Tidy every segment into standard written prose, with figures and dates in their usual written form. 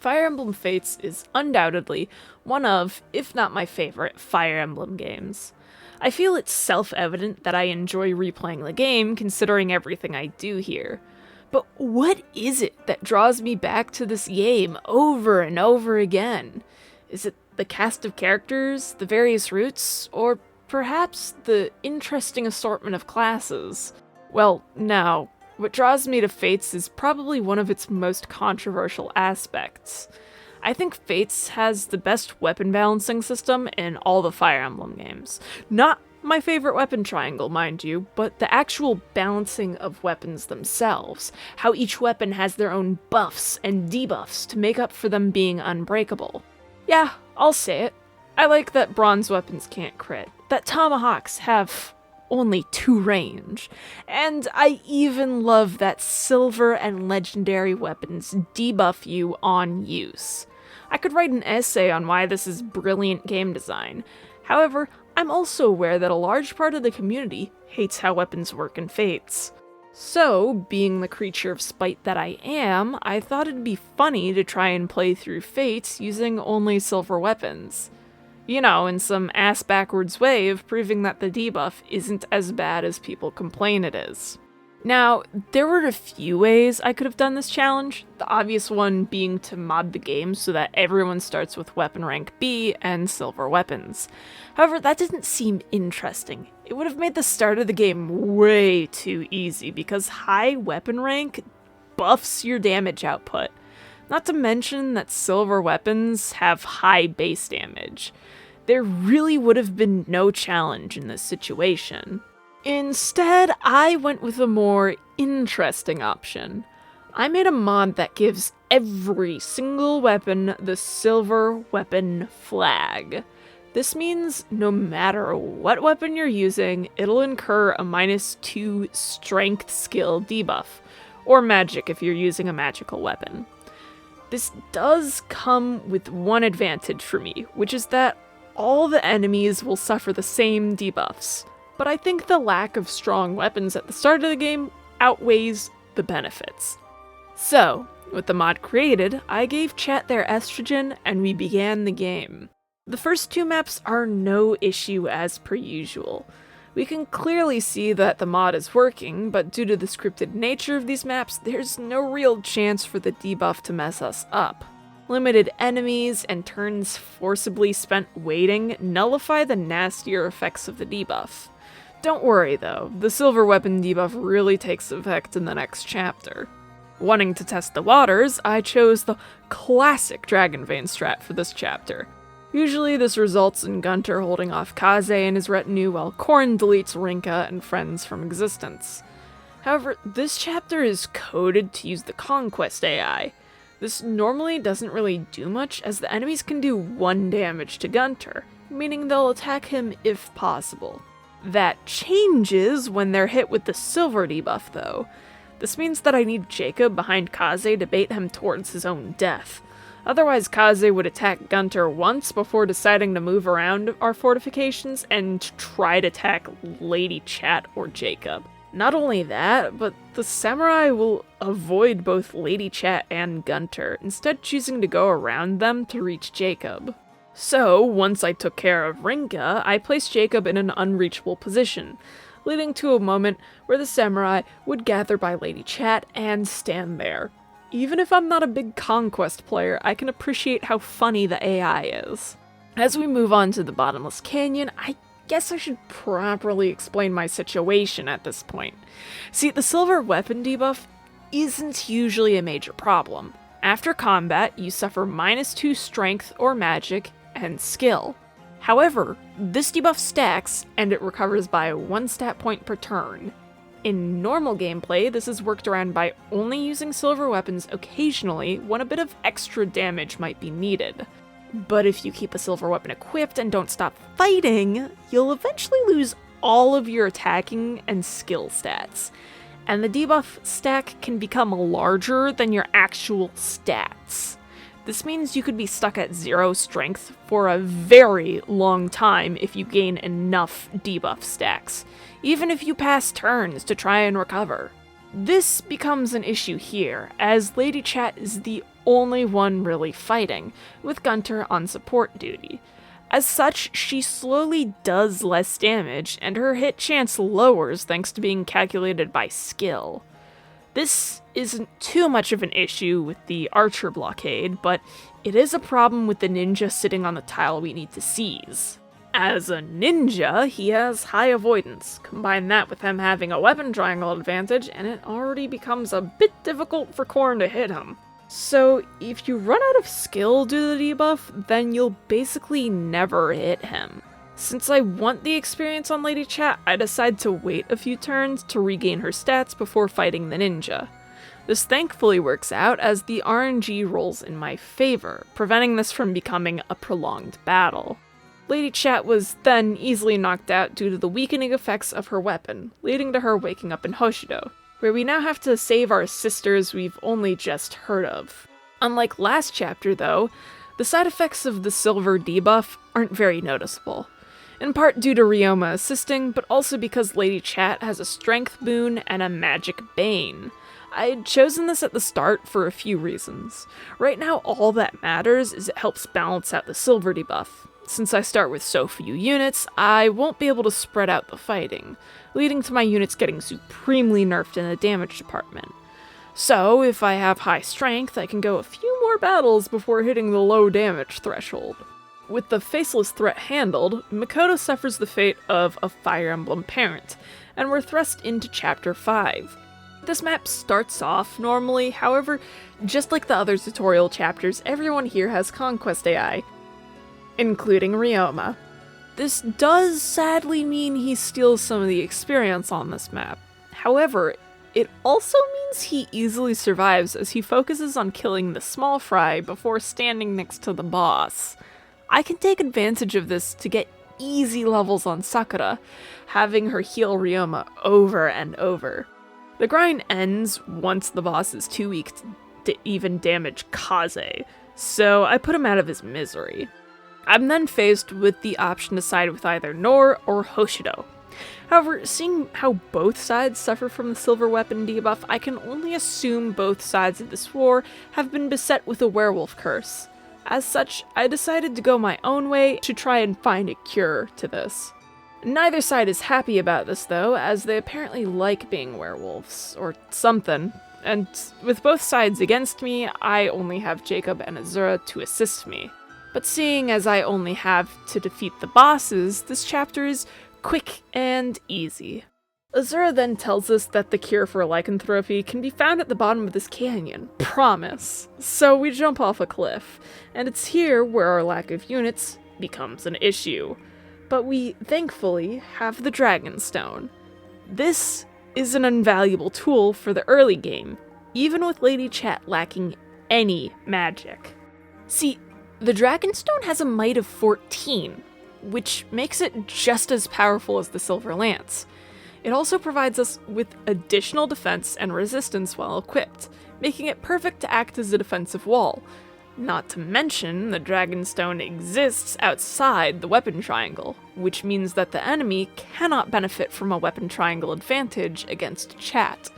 Fire Emblem Fates is undoubtedly one of, if not my favorite, Fire Emblem games. I feel it's self-evident that I enjoy replaying the game considering everything I do here. But what is it that draws me back to this game over and over again? Is it the cast of characters, the various routes, or perhaps the interesting assortment of classes? Well, no. What draws me to Fates is probably one of its most controversial aspects. I think Fates has the best weapon balancing system in all the Fire Emblem games. Not my favorite weapon triangle, mind you, but the actual balancing of weapons themselves. How each weapon has their own buffs and debuffs to make up for them being unbreakable. Yeah, I'll say it. I like that bronze weapons can't crit, that tomahawks have only 2 range, and I even love that silver and legendary weapons debuff you on use. I could write an essay on why this is brilliant game design. However, I'm also aware that a large part of the community hates how weapons work in Fates. So, being the creature of spite that I am, I thought it'd be funny to try and play through Fates using only silver weapons. You know, in some ass-backwards way of proving that the debuff isn't as bad as people complain it is. Now, there were a few ways I could have done this challenge, the obvious one being to mod the game so that everyone starts with weapon rank B and silver weapons. However, that didn't seem interesting. It would have made the start of the game way too easy because high weapon rank buffs your damage output. Not to mention that silver weapons have high base damage. There really would have been no challenge in this situation. Instead, I went with a more interesting option. I made a mod that gives every single weapon the silver weapon flag. This means no matter what weapon you're using, it'll incur a -2 strength skill debuff, or magic if you're using a magical weapon. This does come with one advantage for me, which is that all the enemies will suffer the same debuffs, but I think the lack of strong weapons at the start of the game outweighs the benefits. So, with the mod created, I gave chat their estrogen and we began the game. The first 2 maps are no issue as per usual. We can clearly see that the mod is working, but due to the scripted nature of these maps, there's no real chance for the debuff to mess us up. Limited enemies and turns forcibly spent waiting nullify the nastier effects of the debuff. Don't worry though, the silver weapon debuff really takes effect in the next chapter. Wanting to test the waters, I chose the classic Dragon Vein strat for this chapter. Usually this results in Gunter holding off Kaze and his retinue while Korn deletes Rinka and friends from existence. However, this chapter is coded to use the Conquest AI. This normally doesn't really do much as the enemies can do 1 damage to Gunter, meaning they'll attack him if possible. That changes when they're hit with the silver debuff though. This means that I need Jacob behind Kaze to bait him towards his own death. Otherwise, Kaze would attack Gunter once before deciding to move around our fortifications and try to attack Lady Chat or Jacob. Not only that, but the samurai will avoid both Lady Chat and Gunter, instead choosing to go around them to reach Jacob. So, once I took care of Rinka, I placed Jacob in an unreachable position, leading to a moment where the samurai would gather by Lady Chat and stand there. Even if I'm not a big Conquest player, I can appreciate how funny the AI is. As we move on to the Bottomless Canyon, I guess I should properly explain my situation at this point. See, the silver weapon debuff isn't usually a major problem. After combat, you suffer -2 strength or magic and skill. However, this debuff stacks and it recovers by 1 stat point per turn. In normal gameplay, this is worked around by only using silver weapons occasionally when a bit of extra damage might be needed. But if you keep a silver weapon equipped and don't stop fighting, you'll eventually lose all of your attacking and skill stats. And the debuff stack can become larger than your actual stats. This means you could be stuck at 0 strength for a very long time if you gain enough debuff stacks, even if you pass turns to try and recover. This becomes an issue here, as Lady Chat is the only one really fighting, with Gunter on support duty. As such, she slowly does less damage, and her hit chance lowers thanks to being calculated by skill. This isn't too much of an issue with the archer blockade, but it is a problem with the ninja sitting on the tile we need to seize. As a ninja, he has high avoidance. Combine that with him having a weapon triangle advantage, and it already becomes a bit difficult for Korn to hit him. So if you run out of skill due to the debuff, then you'll basically never hit him. Since I want the experience on Lady Chat, I decide to wait a few turns to regain her stats before fighting the ninja. This thankfully works out as the RNG rolls in my favor, preventing this from becoming a prolonged battle. Lady Chat was then easily knocked out due to the weakening effects of her weapon, leading to her waking up in Hoshido, where we now have to save our sisters we've only just heard of. Unlike last chapter though, the side effects of the silver debuff aren't very noticeable. In part due to Ryoma assisting, but also because Lady Chat has a strength boon and a magic bane. I had chosen this at the start for a few reasons. Right now all that matters is it helps balance out the silver debuff. Since I start with so few units, I won't be able to spread out the fighting, leading to my units getting supremely nerfed in the damage department. So, if I have high strength, I can go a few more battles before hitting the low damage threshold. With the faceless threat handled, Makoto suffers the fate of a Fire Emblem parent, and we're thrust into Chapter 5. This map starts off normally, however, just like the other tutorial chapters, everyone here has Conquest AI, including Ryoma. This does sadly mean he steals some of the experience on this map. However, it also means he easily survives as he focuses on killing the small fry before standing next to the boss. I can take advantage of this to get easy levels on Sakura, having her heal Ryoma over and over. The grind ends once the boss is too weak to even damage Kaze, so I put him out of his misery. I'm then faced with the option to side with either Nor or Hoshido. However, seeing how both sides suffer from the silver weapon debuff, I can only assume both sides of this war have been beset with a werewolf curse. As such, I decided to go my own way to try and find a cure to this. Neither side is happy about this though, as they apparently like being werewolves, or something, and with both sides against me, I only have Jacob and Azura to assist me. But seeing as I only have to defeat the bosses, this chapter is quick and easy. Azura then tells us that the cure for lycanthropy can be found at the bottom of this canyon. Promise. So we jump off a cliff, and it's here where our lack of units becomes an issue. But we, thankfully, have the Dragon Stone. This is an invaluable tool for the early game, even with Lady Chat lacking any magic. See, the Dragonstone has a might of 14, which makes it just as powerful as the Silver Lance. It also provides us with additional defense and resistance while equipped, making it perfect to act as a defensive wall. Not to mention, the Dragonstone exists outside the weapon triangle, which means that the enemy cannot benefit from a weapon triangle advantage against Chat.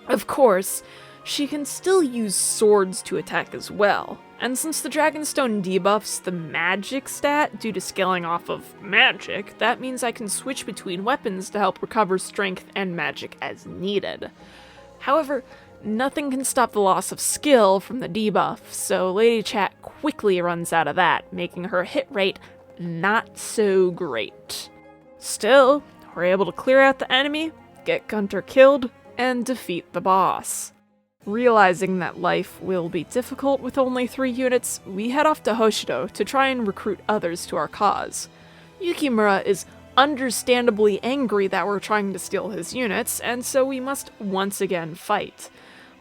Of course, she can still use swords to attack as well, and since the Dragonstone debuffs the magic stat due to scaling off of magic, that means I can switch between weapons to help recover strength and magic as needed. However, nothing can stop the loss of skill from the debuff, so Lady Chat quickly runs out of that, making her hit rate not so great. Still, we're able to clear out the enemy, get Gunter killed, and defeat the boss. Realizing that life will be difficult with only 3 units, we head off to Hoshido to try and recruit others to our cause. Yukimura is understandably angry that we're trying to steal his units, and so we must once again fight.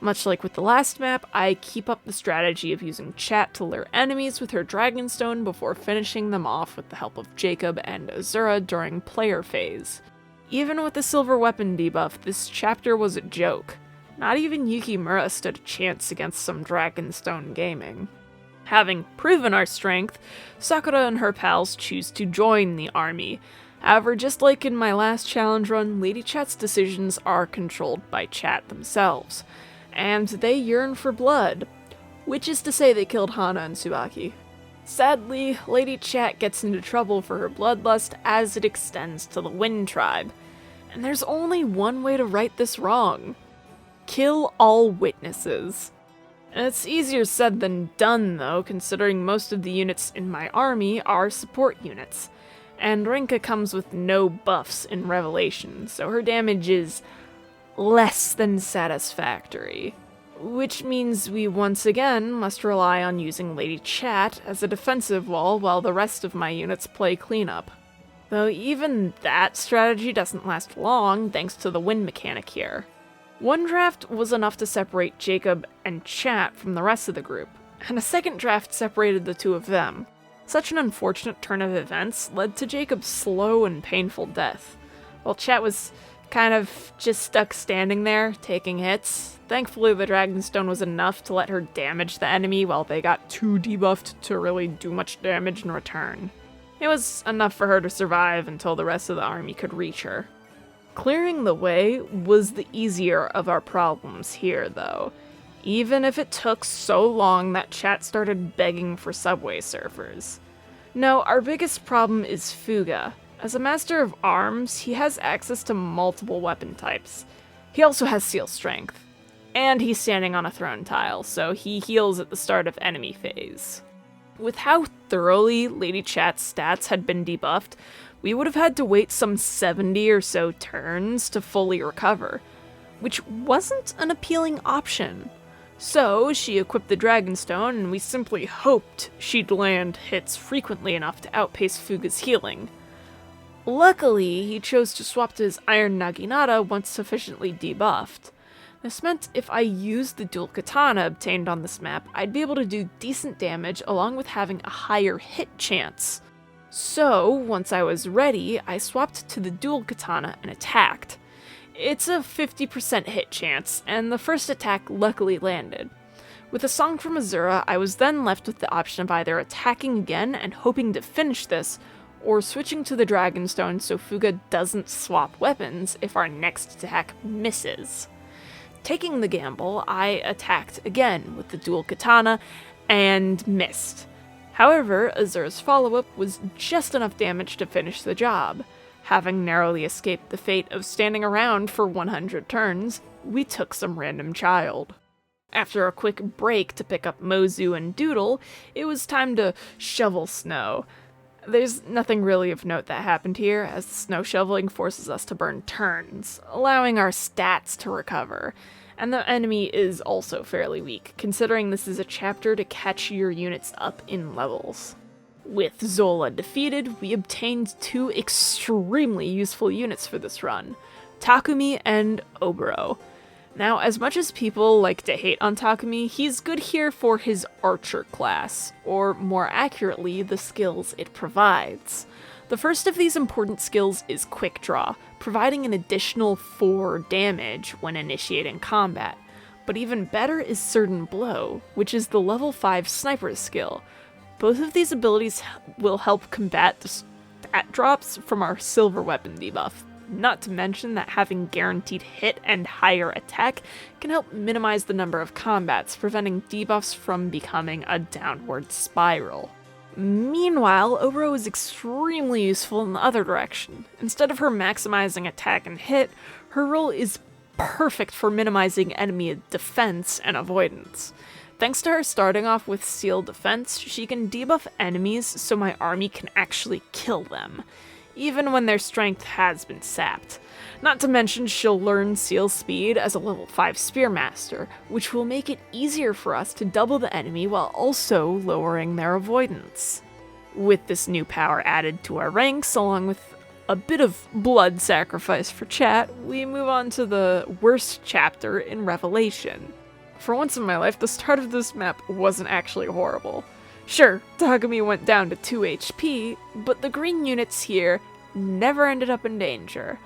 Much like with the last map, I keep up the strategy of using Chat to lure enemies with her Dragonstone before finishing them off with the help of Jacob and Azura during player phase. Even with the silver weapon debuff, this chapter was a joke. Not even Yukimura stood a chance against some Dragonstone gaming. Having proven our strength, Sakura and her pals choose to join the army. However, just like in my last challenge run, Lady Chat's decisions are controlled by Chat themselves, and they yearn for blood. which is to say they killed Hana and Tsubaki. Sadly, Lady Chat gets into trouble for her bloodlust as it extends to the Wind Tribe, and there's only one way to right this wrong. Kill all witnesses. It's easier said than done though, considering most of the units in my army are support units, and Rinka comes with no buffs in Revelation, so her damage is less than satisfactory. Which means we once again must rely on using Lady Chat as a defensive wall while the rest of my units play cleanup. Though even that strategy doesn't last long thanks to the wind mechanic here. One draft was enough to separate Jacob and Chat from the rest of the group, and a second draft separated the two of them. Such an unfortunate turn of events led to Jacob's slow and painful death, while Chat was kind of just stuck standing there, taking hits. Thankfully, the Dragonstone was enough to let her damage the enemy while they got too debuffed to really do much damage in return. It was enough for her to survive until the rest of the army could reach her. Clearing the way was the easier of our problems here, though, even if it took so long that Chat started begging for subway surfers. No, our biggest problem is Fuga. As a master of arms, he has access to multiple weapon types. He also has seal strength. And he's standing on a throne tile, so he heals at the start of enemy phase. With how thoroughly Lady Chat's stats had been debuffed, we would have had to wait some 70 or so turns to fully recover, which wasn't an appealing option. So she equipped the Dragonstone, and we simply hoped she'd land hits frequently enough to outpace Fuga's healing. Luckily, he chose to swap to his Iron Naginata once sufficiently debuffed. This meant if I used the dual katana obtained on this map, I'd be able to do decent damage along with having a higher hit chance. So, once I was ready, I swapped to the dual katana and attacked. It's a 50% hit chance, and the first attack luckily landed. With a song from Azura, I was then left with the option of either attacking again and hoping to finish this, or switching to the Dragonstone so Fuga doesn't swap weapons if our next attack misses. Taking the gamble, I attacked again with the dual katana and missed. However, Azura's follow-up was just enough damage to finish the job. Having narrowly escaped the fate of standing around for 100 turns, we took some random child. After a quick break to pick up Mozu and Doodle, it was time to shovel snow. There's nothing really of note that happened here, as the snow shoveling forces us to burn turns, allowing our stats to recover. And the enemy is also fairly weak, considering this is a chapter to catch your units up in levels. With Zola defeated, we obtained two extremely useful units for this run, Takumi and Oboro. Now, as much as people like to hate on Takumi, he's good here for his archer class, or more accurately, the skills it provides. The first of these important skills is Quick Draw, providing an additional 4 damage when initiating combat. But even better is Certain Blow, which is the level 5 sniper skill. Both of these abilities will help combat the stat drops from our silver weapon debuff. Not to mention that having guaranteed hit and higher attack can help minimize the number of combats, preventing debuffs from becoming a downward spiral. Meanwhile, Oboro is extremely useful in the other direction. Instead of her maximizing attack and hit, her role is perfect for minimizing enemy defense and avoidance. Thanks to her starting off with Seal Defense, she can debuff enemies so my army can actually kill them, even when their strength has been sapped. Not to mention she'll learn Seal Speed as a level 5 Spearmaster, which will make it easier for us to double the enemy while also lowering their avoidance. With this new power added to our ranks, along with a bit of blood sacrifice for Chat, we move on to the worst chapter in Revelation. For once in my life, the start of this map wasn't actually horrible. Sure, Takumi went down to 2 HP, but the green units here never ended up in danger.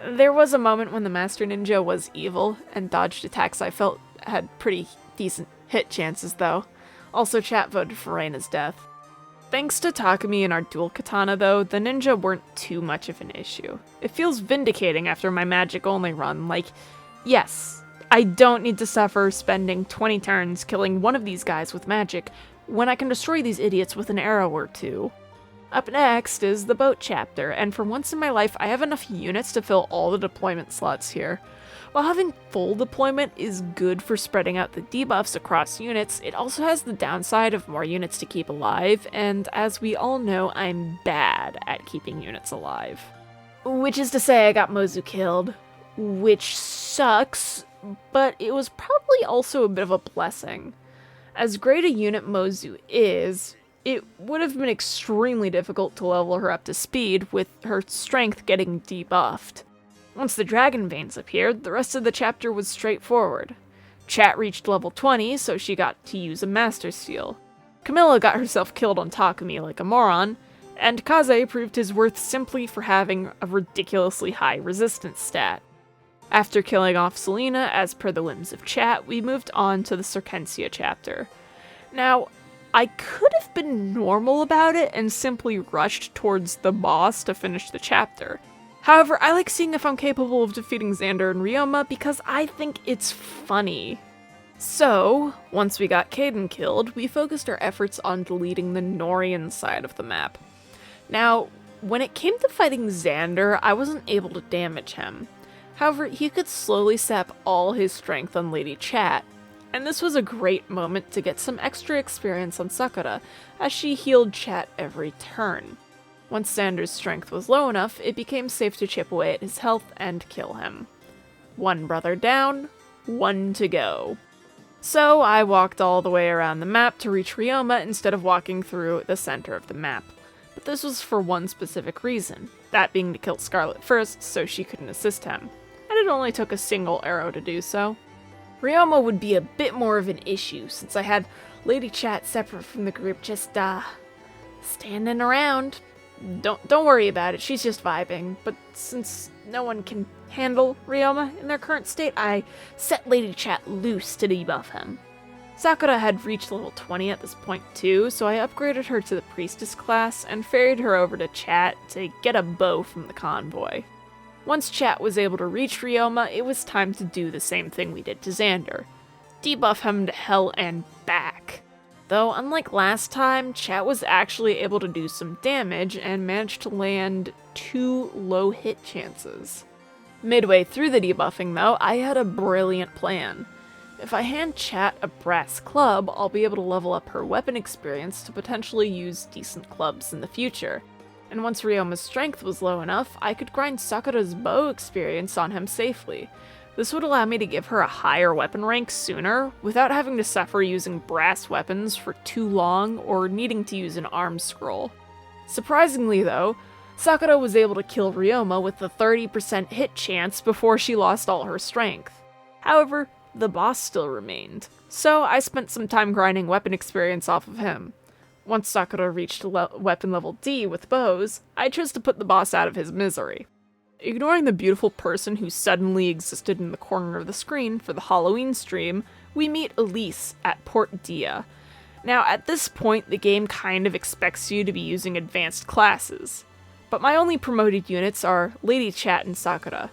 There was a moment when the Master Ninja was evil and dodged attacks I felt had pretty decent hit chances though. Also, Chat voted for Reina's death. Thanks to Takumi and our dual katana though, the ninja weren't too much of an issue. It feels vindicating after my magic only run, like, yes, I don't need to suffer spending 20 turns killing one of these guys with magic when I can destroy these idiots with an arrow or two. Up next is the boat chapter, and for once in my life I have enough units to fill all the deployment slots here. While having full deployment is good for spreading out the debuffs across units, it also has the downside of more units to keep alive, and as we all know, I'm bad at keeping units alive. Which is to say I got Mozu killed, which sucks, but it was probably also a bit of a blessing. As great a unit Mozu is, it would have been extremely difficult to level her up to speed with her strength getting debuffed. Once the dragon veins appeared, the rest of the chapter was straightforward. Chat reached level 20, so she got to use a Master Seal. Camilla got herself killed on Takumi like a moron, and Kaze proved his worth simply for having a ridiculously high resistance stat. After killing off Selena, as per the whims of chat, we moved on to the Circensia chapter. Now, I could have been normal about it and simply rushed towards the boss to finish the chapter. However, I like seeing if I'm capable of defeating Xander and Ryoma because I think it's funny. So, once we got Kaden killed, we focused our efforts on deleting the Norian side of the map. Now, when it came to fighting Xander, I wasn't able to damage him. However, he could slowly sap all his strength on Lady Chat, and this was a great moment to get some extra experience on Sakura, as she healed Chat every turn. Once Xander's strength was low enough, it became safe to chip away at his health and kill him. One brother down, one to go. So I walked all the way around the map to reach Ryoma instead of walking through the center of the map. But this was for one specific reason, that being to kill Scarlet first so she couldn't assist him. And it only took a single arrow to do so. Ryoma would be a bit more of an issue since I had Lady Chat separate from the group just, standing around. Don't worry about it, she's just vibing, but since no one can handle Ryoma in their current state, I set Lady Chat loose to debuff him. Sakura had reached level 20 at this point too, so I upgraded her to the Priestess class and ferried her over to Chat to get a bow from the convoy. Once Chat was able to reach Ryoma, it was time to do the same thing we did to Xander. Debuff him to hell and back. Though, unlike last time, Chat was actually able to do some damage and managed to land 2 low hit chances. Midway through the debuffing though, I had a brilliant plan. If I hand Chat a brass club, I'll be able to level up her weapon experience to potentially use decent clubs in the future. And once Ryoma's strength was low enough, I could grind Sakura's bow experience on him safely. This would allow me to give her a higher weapon rank sooner, without having to suffer using brass weapons for too long or needing to use an arm scroll. Surprisingly though, Sakura was able to kill Ryoma with a 30% hit chance before she lost all her strength. However, the boss still remained, so I spent some time grinding weapon experience off of him. Once Sakura reached weapon level D with bows, I chose to put the boss out of his misery. Ignoring the beautiful person who suddenly existed in the corner of the screen for the Halloween stream, we meet Elise at Port Dia. Now, at this point, the game kind of expects you to be using advanced classes, but my only promoted units are Lady Chat and Sakura.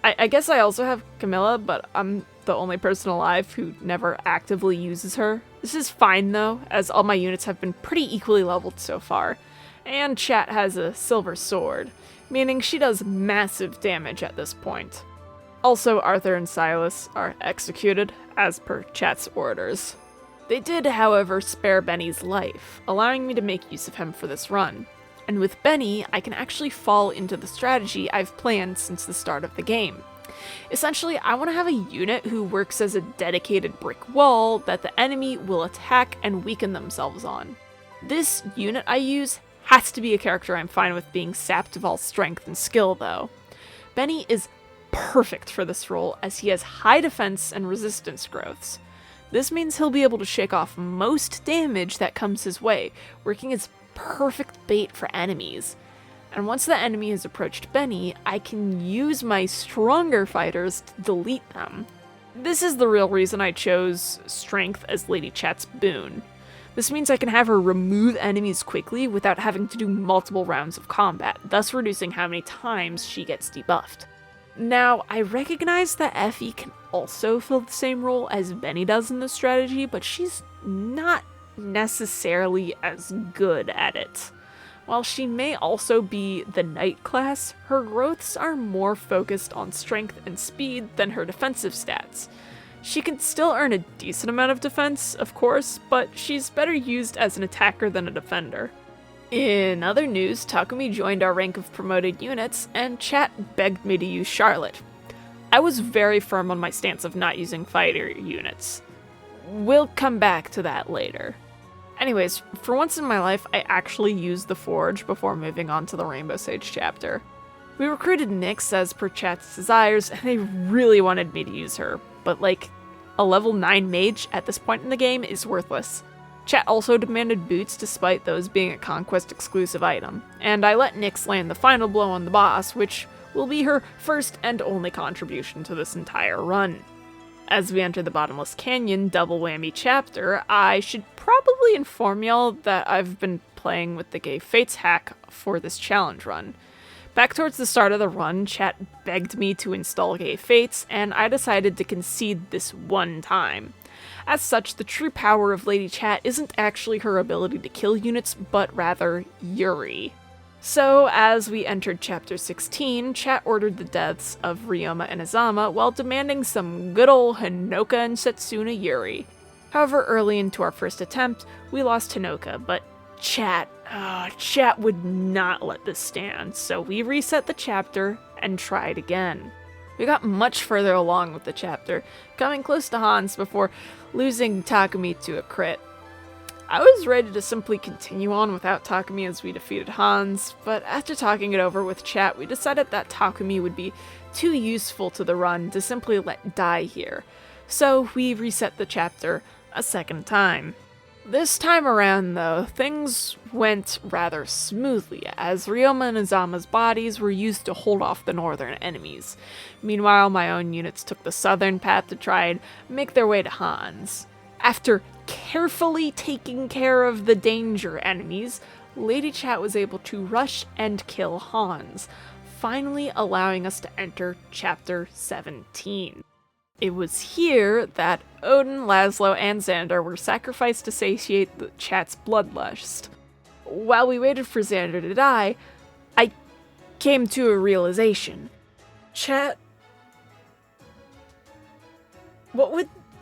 I guess I also have Camilla, but I'm the only person alive who never actively uses her. This is fine though, as all my units have been pretty equally leveled so far, and Chat has a silver sword, meaning she does massive damage at this point. Also, Arthur and Silas are executed as per Chat's orders. They did, however, spare Benny's life, allowing me to make use of him for this run. And with Benny, I can actually fall into the strategy I've planned since the start of the game. Essentially, I want to have a unit who works as a dedicated brick wall that the enemy will attack and weaken themselves on. This unit I use has to be a character I'm fine with being sapped of all strength and skill, though. Benny is perfect for this role, as he has high defense and resistance growths. This means he'll be able to shake off most damage that comes his way, working as perfect bait for enemies. And once the enemy has approached Benny, I can use my stronger fighters to delete them. This is the real reason I chose Strength as Lady Chat's boon. This means I can have her remove enemies quickly without having to do multiple rounds of combat, thus reducing how many times she gets debuffed. Now, I recognize that Effie can also fill the same role as Benny does in this strategy, but she's not necessarily as good at it. While she may also be the knight class, her growths are more focused on strength and speed than her defensive stats. She can still earn a decent amount of defense, of course, but she's better used as an attacker than a defender. In other news, Takumi joined our rank of promoted units, and chat begged me to use Charlotte. I was very firm on my stance of not using fighter units. We'll come back to that later. Anyways, for once in my life, I actually used the Forge before moving on to the Rainbow Sage chapter. We recruited Nyx as per chat's desires, and they really wanted me to use her, but a level 9 mage at this point in the game is worthless. Chat also demanded boots despite those being a Conquest exclusive item, and I let Nyx land the final blow on the boss, which will be her first and only contribution to this entire run. As we enter the Bottomless Canyon double whammy chapter, I should probably inform y'all that I've been playing with the Gay Fates hack for this challenge run. Back towards the start of the run, chat begged me to install Gay Fates, and I decided to concede this one time. As such, the true power of Lady Chat isn't actually her ability to kill units, but rather Yuri. So, as we entered Chapter 16, chat ordered the deaths of Ryoma and Izama while demanding some good ol' Hinoka and Setsuna Yuri. However, early into our first attempt, we lost Hinoka, but chat would not let this stand, so we reset the chapter and tried again. We got much further along with the chapter, coming close to Hans before losing Takumi to a crit. I was ready to simply continue on without Takumi as we defeated Hans, but after talking it over with chat, we decided that Takumi would be too useful to the run to simply let die here. So we reset the chapter a second time. This time around, though, things went rather smoothly, as Ryoma and Izama's bodies were used to hold off the northern enemies. Meanwhile, my own units took the southern path to try and make their way to Hans. After carefully taking care of the danger enemies, Lady Chat was able to rush and kill Hans, finally allowing us to enter Chapter 17. It was here that Odin, Laszlo, and Xander were sacrificed to satiate the chat's bloodlust. While we waited for Xander to die, I came to a realization. Chat,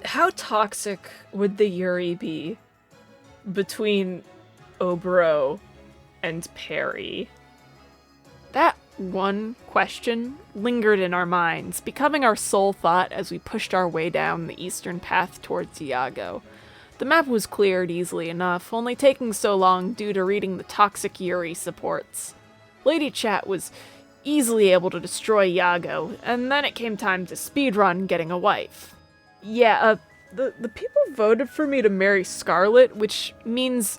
how toxic would the Yuri be between Obro and Perry? That one question lingered in our minds, becoming our sole thought as we pushed our way down the eastern path towards Iago. The map was cleared easily enough, only taking so long due to reading the toxic Yuri supports. Lady Chat was easily able to destroy Iago, and then it came time to speedrun getting a wife. Yeah, the people voted for me to marry Scarlet, which means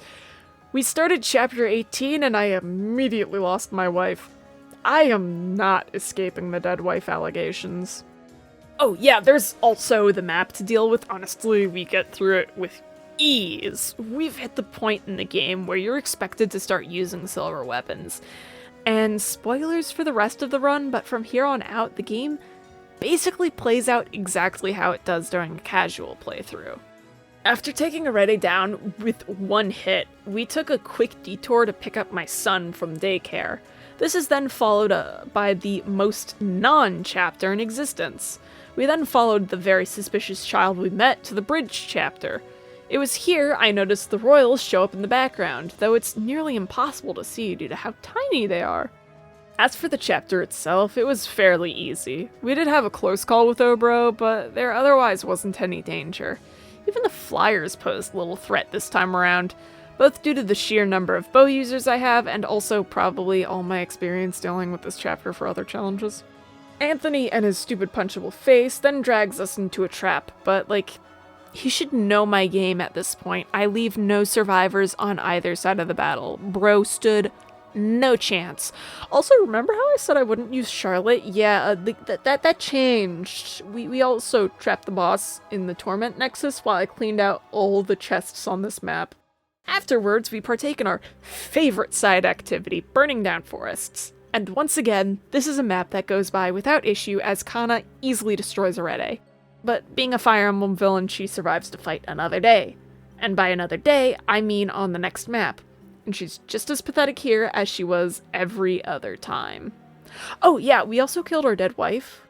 we started chapter 18 and I immediately lost my wife. I am not escaping the dead wife allegations. Oh yeah, there's also the map to deal with. Honestly, we get through it with ease. We've hit the point in the game where you're expected to start using silver weapons. And spoilers for the rest of the run, but from here on out, the game basically plays out exactly how it does during a casual playthrough. After taking Arete down with one hit, we took a quick detour to pick up my son from daycare. This is then followed by the most non-chapter in existence. We then followed the very suspicious child we met to the bridge chapter. It was here I noticed the royals show up in the background, though it's nearly impossible to see due to how tiny they are. As for the chapter itself, it was fairly easy. We did have a close call with Obro, but there otherwise wasn't any danger. Even the flyers posed little threat this time around, both due to the sheer number of bow users I have, and also probably all my experience dealing with this chapter for other challenges. Anthony and his stupid punchable face then drags us into a trap, but he should know my game at this point. I leave no survivors on either side of the battle. Bro stood no chance. Also, remember how I said I wouldn't use Charlotte? Yeah, that changed. We also trapped the boss in the Torment Nexus while I cleaned out all the chests on this map. Afterwards, we partake in our favorite side activity, burning down forests. And once again, this is a map that goes by without issue as Kana easily destroys Arete. But being a Fire Emblem villain, she survives to fight another day. And by another day, I mean on the next map. And she's just as pathetic here as she was every other time. Oh yeah, we also killed our dead wife.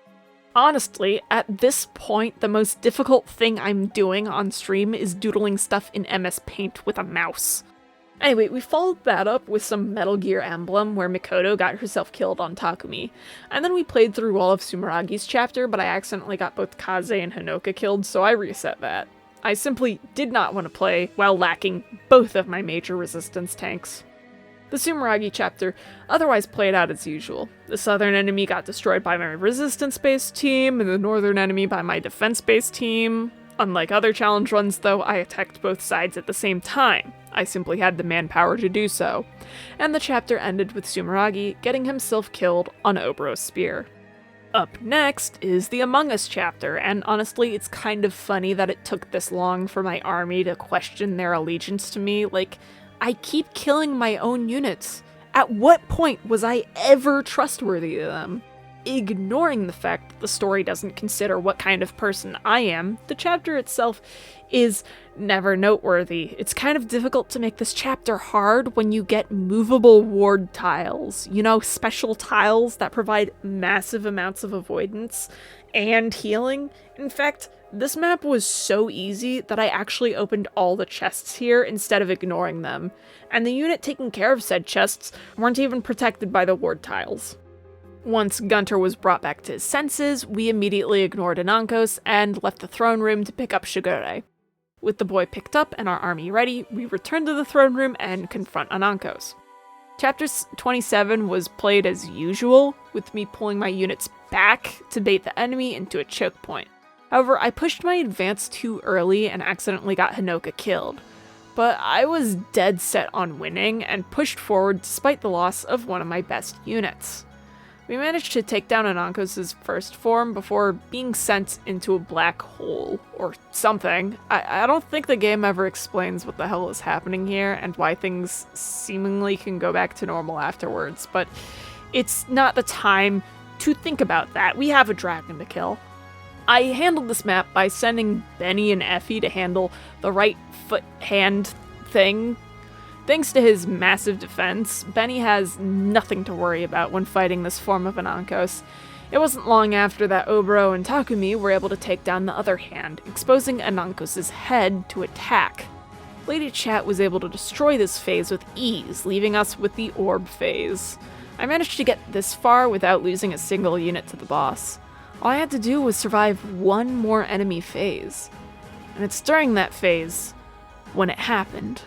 Honestly, at this point, the most difficult thing I'm doing on stream is doodling stuff in MS Paint with a mouse. Anyway, we followed that up with some Metal Gear Emblem, where Mikoto got herself killed on Takumi. And then we played through all of Sumeragi's chapter, but I accidentally got both Kaze and Hinoka killed, so I reset that. I simply did not want to play while lacking both of my major resistance tanks. The Sumeragi chapter otherwise played out as usual. The southern enemy got destroyed by my resistance-based team, and the northern enemy by my defense-based team. Unlike other challenge runs, though, I attacked both sides at the same time. I simply had the manpower to do so. And the chapter ended with Sumeragi getting himself killed on Obro's spear. Up next is the Among Us chapter, and honestly, it's kind of funny that it took this long for my army to question their allegiance to me. Like, I keep killing my own units. At what point was I ever trustworthy to them? Ignoring the fact that the story doesn't consider what kind of person I am, the chapter itself is never noteworthy. It's kind of difficult to make this chapter hard when you get movable ward tiles. You know, special tiles that provide massive amounts of avoidance and healing. In fact, this map was so easy that I actually opened all the chests here instead of ignoring them. And the unit taking care of said chests weren't even protected by the ward tiles. Once Gunter was brought back to his senses, we immediately ignored Anankos and left the throne room to pick up Shigure. With the boy picked up and our army ready, we returned to the throne room and confront Anankos. Chapter 27 was played as usual, with me pulling my units back to bait the enemy into a choke point. However, I pushed my advance too early and accidentally got Hinoka killed. But I was dead set on winning and pushed forward despite the loss of one of my best units. We managed to take down Anankos' first form before being sent into a black hole, or something. I don't think the game ever explains what the hell is happening here and why things seemingly can go back to normal afterwards, but it's not the time to think about that. We have a dragon to kill. I handled this map by sending Benny and Effie to handle the right foot-hand thing. Thanks to his massive defense, Benny has nothing to worry about when fighting this form of Anankos. It wasn't long after that Obro and Takumi were able to take down the other hand, exposing Anankos' head to attack. Lady Chat was able to destroy this phase with ease, leaving us with the orb phase. I managed to get this far without losing a single unit to the boss. All I had to do was survive one more enemy phase. And it's during that phase when it happened.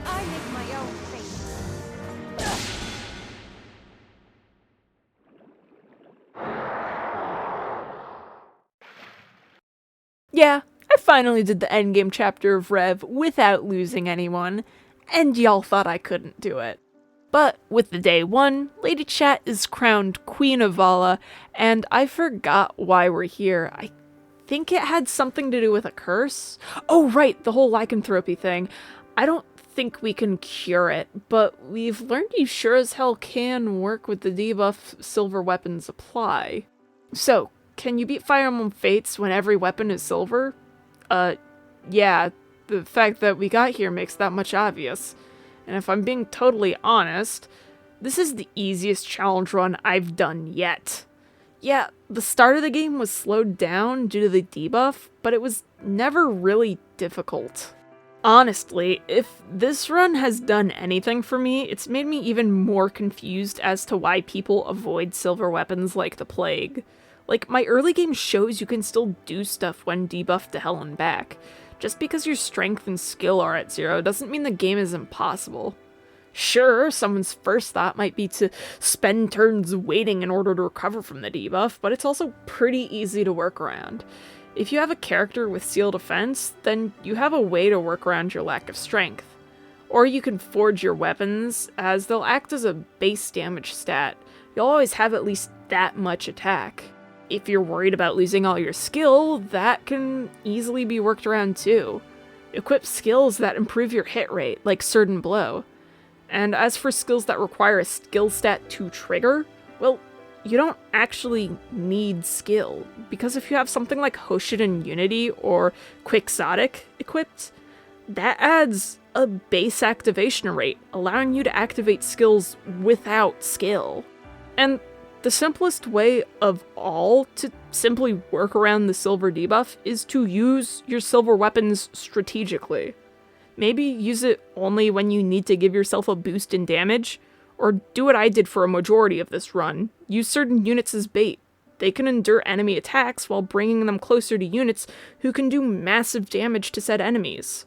I make my own fate. Yeah, I finally did the endgame chapter of Rev without losing anyone, and y'all thought I couldn't do it. But with the day one, Lady Chat is crowned Queen of Vala, and I forgot why we're here. I think it had something to do with a curse? Oh right, the whole lycanthropy thing. I don't think we can cure it, but we've learned you sure as hell can work with the debuff silver weapons apply. So, can you beat Fire Emblem Fates when every weapon is silver? Yeah, the fact that we got here makes that much obvious. And if I'm being totally honest, this is the easiest challenge run I've done yet. Yeah, the start of the game was slowed down due to the debuff, but it was never really difficult. Honestly, if this run has done anything for me, it's made me even more confused as to why people avoid silver weapons like the plague. Like, my early game shows you can still do stuff when debuffed to hell and back. Just because your strength and skill are at 0 doesn't mean the game is impossible. Sure, someone's first thought might be to spend turns waiting in order to recover from the debuff, but it's also pretty easy to work around. If you have a character with seal defense, then you have a way to work around your lack of strength. Or you can forge your weapons, as they'll act as a base damage stat. You'll always have at least that much attack. If you're worried about losing all your skill, that can easily be worked around too. Equip skills that improve your hit rate, like Certain Blow. And as for skills that require a skill stat to trigger, well, you don't actually need skill, because if you have something like Hoshidan Unity or Quixotic equipped, that adds a base activation rate, allowing you to activate skills without skill. And the simplest way of all to simply work around the silver debuff is to use your silver weapons strategically. Maybe use it only when you need to give yourself a boost in damage, or do what I did for a majority of this run, use certain units as bait. They can endure enemy attacks while bringing them closer to units who can do massive damage to said enemies.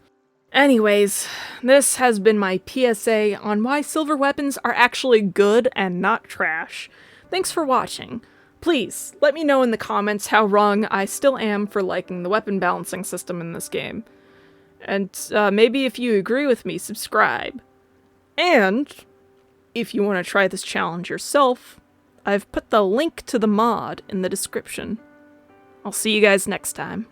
Anyways, this has been my PSA on why silver weapons are actually good and not trash. Thanks for watching. Please, let me know in the comments how wrong I still am for liking the weapon balancing system in this game. And maybe if you agree with me, subscribe. And if you want to try this challenge yourself, I've put the link to the mod in the description. I'll see you guys next time.